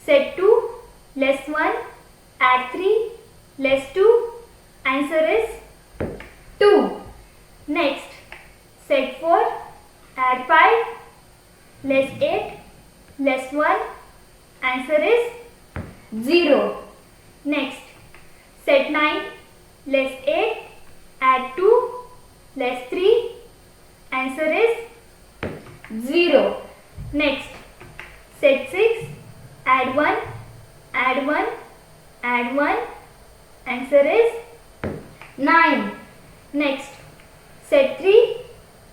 Set 2 less 1, add 3 less 2, answer is 2. Next, set 4, add 5 less 8 less 1, answer is 0. Next, set 9 less 8, add 2 less 3, answer is 0. Next, set 6, add 1, add 1, add 1, answer is 9. Next, set 3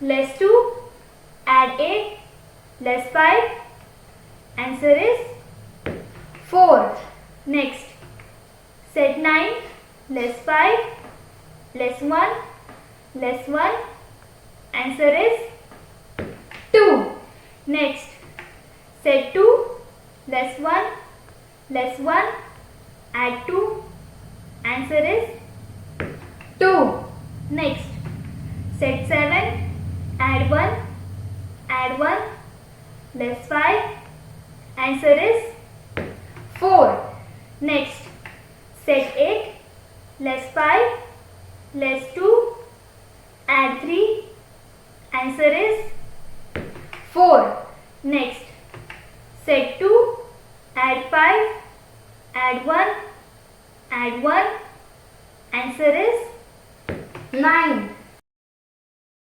less 2, add 8 less 5, answer is 4. Next, set 9 less 5 less 1 less 1, answer is 2. Next, set 2 less 1 less 1, add 2, answer is 2. Next, set 7, add 1, add 1, less 5, answer is 4. Next, set 8, less 5, less 2, add 3, answer is 4. Next, set 2, add 5, add 1, add 1, answer is 9.